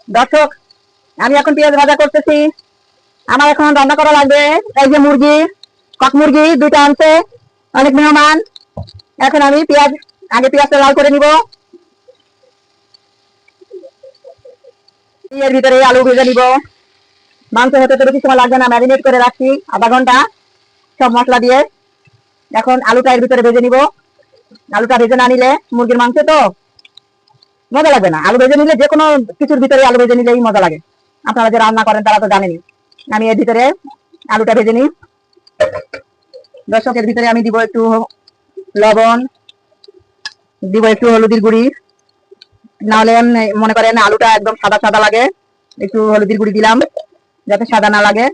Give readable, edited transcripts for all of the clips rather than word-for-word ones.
দর্শক, আমি এখন পেঁয়াজ ভাজা করতেছি। আমার এখন রান্না করা লাগবে। এই যে মুরগি, কক মুরগি দুইটা আনছে, অনেক মেহমান। এখন আমি আগে পেঁয়াজটা লাল করে নিব। এর ভিতরে আলু ভেজে নিব। মাংস হতে তো বেশি সময় লাগবে না, ম্যারিনেট করে রাখছি আধা ঘন্টা সব মশলা দিয়ে। এখন আলুটা এর ভিতরে ভেজে নিব। আলুটা ভেজে না নিলে মুরগির মাংস তো মজা লাগবে না। আলু ভেজে নিলে যে কোনো কিছুর ভিতরে আলু ভেজে নিলেই মজা লাগে। আপনারা যে রান্না করেন তারা তো জানেনি। আমি এর ভিতরে আলুটা ভেজে নিই। দর্শকের ভিতরে আমি দিব একটু লবণ, দিব একটু হলুদের গুঁড়ি। নাহলে মনে করেন আলুটা একদম সাদা সাদা লাগে। একটু হলুদের গুঁড়ি দিলাম যাতে সাদা না লাগে।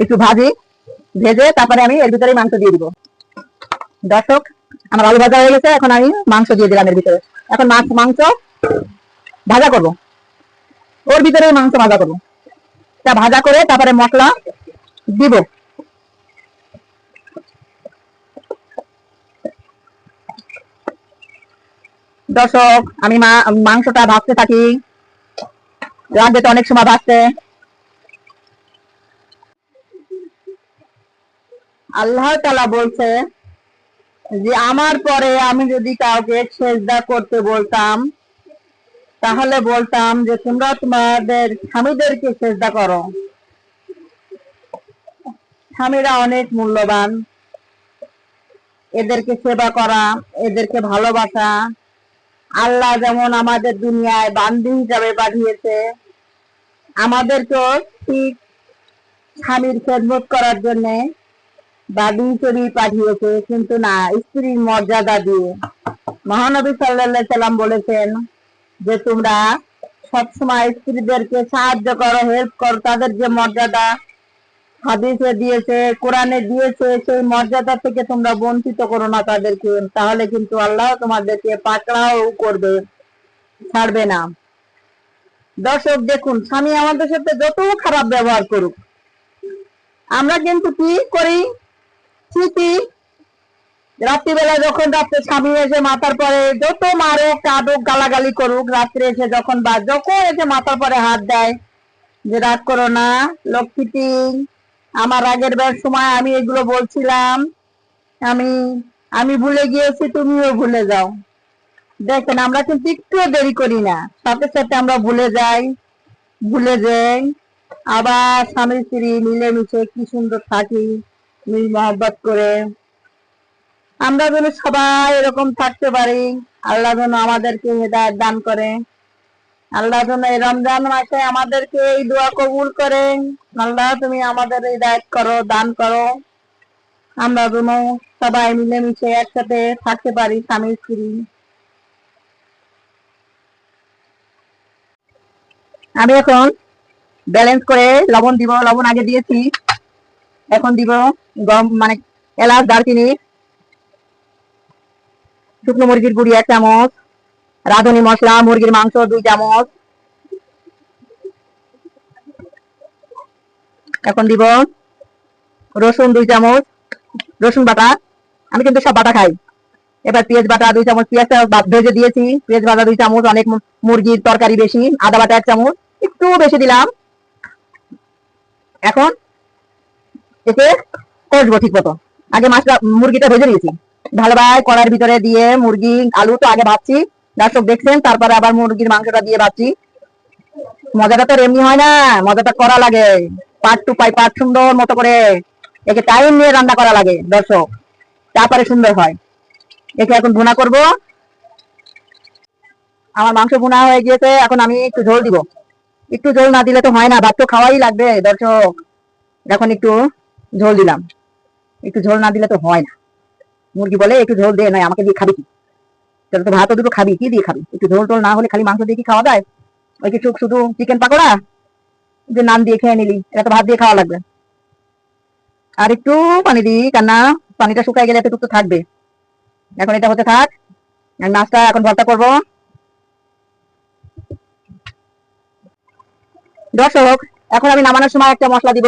একটু ভেজে তারপরে আমি এর ভিতরে মাংস দিয়ে দিব। দর্শক, আমার আলু ভাজা হয়ে গেছে। এখন আমি মাংস দিয়ে দিলাম এর ভিতরে। এখন মাংস ভাজা করব, ওর ভিতরে মাংস ভাজা করবো। তা ভাজা করে তারপরে মশলা দিব। দর্শক, আমি মাংসটা ভাজতে থাকি। লাগবে তো অনেক সময় ভাজতে। আল্লাহ তাআলা বলছে যে আমার পরে আমি যদি কাউকে সেজদা করতে বলতাম তাহলে বলতাম যে তোমরা তোমাদের স্বামীদেরকে সেজদা করো। স্বামীরা অনেক মূল্যবান, এদেরকে সেবা করা, এদেরকে ভালোবাসা। আল্লাহ যেমন আমাদের দুনিয়ায় বান্দি হিসাবে পাঠিয়েছে, আমাদেরকেও ঠিক স্বামীর খেদমত করার জন্য বান্দি হিসেবে পাঠিয়েছে, কিন্তু না স্ত্রীর মর্যাদা দিয়ে। মহানবী সাল্লাল্লাহু আলাইহি সাল্লাম বলেছেন যে তোমরা সবসময় স্ত্রীদেরকে সাহায্য করো, হেল্প করো। তাদের যে মর্যাদা হাদিসে দিয়েছে, কোরআনে দিয়েছে, সেই মর্যাদা থেকে তোমরা বঞ্চিত করো না তাদেরকে। তাহলে কিন্তু আল্লাহ তোমাদেরকে পাকড়াও করবে, ছাড়বে না। দর্শক দেখুন, স্বামী আমাদের সাথে যত খারাপ ব্যবহার করুক, আমরা কিন্তু কি করি? ঠিকই রাত্রিবেলা যখন রাত্রে স্বামী এসে মাথার পরে যত মারুক কাঁদুক গালাগালি করুক, রাত্রে এসে যখন এসে মাথার পরে হাত দেয় যে রাগ করো না লক্ষ্মীটি, আমার আগের বার সময় আমি এগুলো বলছিলাম, আমি আমি ভুলে গিয়েছি, তুমিও ভুলে যাও। দেখেন, আমরা কিন্তু একটু দেরি করি না, সাথে সাথে আমরা ভুলে যাই। আবার স্বামী স্ত্রী মিলেমিশে কি সুন্দর থাকি, মিল মহব্বত করে। আমরা যেন সবাই এরকম থাকতে পারি। আল্লাহ যেন আমাদেরকে হেদায়েত দান করে। আল্লাহ যেন এই রমজান মাসে আমাদেরকে এই দোয়া কবুল করেন। আল্লাহ তুমি আমাদের হেদায়েত করো, দান করো। আমরা যেন সবাই মিলেমিশে একসাথে থাকতে পারি, স্বামী স্ত্রী। আমি এখন ব্যালেন্স করে লবণ দিব। লবণ আগে দিয়েছি, এখন দিব গরম মানে এলাচ, দারচিনি, শুকনো মুরগির গুঁড়ি 1 চামচ, রাঁধুনি মশলা, মুরগির মাংস 2 চামচ। এখন দিব রসুন 2 চামচ, রসুন বাটা। আমি কিন্তু সব বাটা খাই। এবার পেঁয়াজ বাটা 2 চামচ, পেঁয়াজটা ভেজে দিয়েছি। পেঁয়াজ বাটা 2 চামচ, অনেক মুরগির তরকারি বেশি। আদা বাটা 1 চামচ, একটু বেশি দিলাম। এখন এতে কষবো ঠিক মতো। আগে মুরগিটা ভেজে নিয়েছি ভালোভাবে কড়াইয়ের ভিতরে দিয়ে। মুরগি আলু তো আগে ভাজছি, দর্শক দেখছেন। তারপরে আবার মুরগির মাংসটা দিয়ে ভাজছি। মজাটা তো এমনি হয় না, মজাটা করা লাগে পার্ট টু পার্ট, সুন্দর মতো করে। একে টাইম নিয়ে রান্না করা লাগে দর্শক, তারপরে সুন্দর হয়। একে এখন ভুনা করব। আমার মাংস ভুনা হয়ে গিয়েছে। এখন আমি একটু ঝোল দিব। একটু ঝোল না দিলে তো হয় না, ভাত তো খাওয়াই লাগবে দর্শক। এখন একটু ঝোল দিলাম। একটু ঝোল না দিলে তো হয় না। মুরগি বলে একটু ঝোল দে, নয় আমাকে দিয়ে খাবি কি? তাহলে তো ভাতও দুটো খাবি, কি দিয়ে খাবি? একটু ঝোল টোল না হলে খালি মাংস দিয়ে কি খাওয়া যায়? ওই কিছু শুধু চিকেন পাকোড়া যে নান দিয়ে খেয়ে নিলি, এটা তো ভাত দিয়ে খাওয়া লাগবে। আর একটু পানি দিই, কেননা পানিটা শুকায় গেলে এতটুকু থাকবে। এখন এটা হতে থাক, আমি মাছটা এখন ভর্তা করবো। দর্শক, এখন আমি নামানোর সময় একটা মশলা দিব।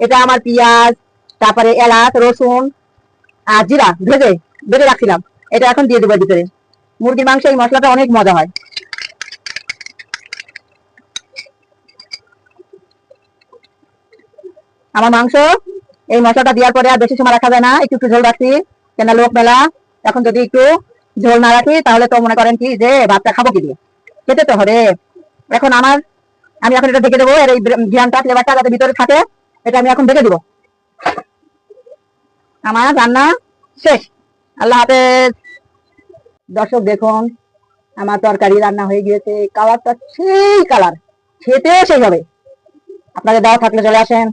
এটা আমার পেঁয়াজ, তারপরে এলাচ, রসুন আর জিরা ভেজে ভেজে রাখছিলাম। এটা এখন দিয়ে দেবো ভিতরে। মুরগির মাংস এই মশলাটা অনেক মজা হয়। আমার মাংস এই মশলাটা দেওয়ার পরে আর বেশি সময় রাখা যায় না, একটু একটু ঝোল রাখছি, কেন লোক মেলা। এখন যদি একটু ঝোল না রাখি তাহলে তো মনে করেন কি যে ভাতটা খাবো কি দিয়ে, খেতে তো হবে। এখন আমি এখন এটা ঢেকে দেবো, এর এই ঘ্রাণটা ফ্লেভারটা যাতে ভিতরে থাকে, এটা আমি এখন ঢেকে দেবো। আমার রান্না শেষ। আল্লাহ হাফেজ। দর্শক দেখুন, আমার তরকারি রান্না হয়ে গিয়েছে, কালারটা সেই কালার, খেতেও সেই হবে। আপনাদের দাওয়া থাকলে চলে আসেন।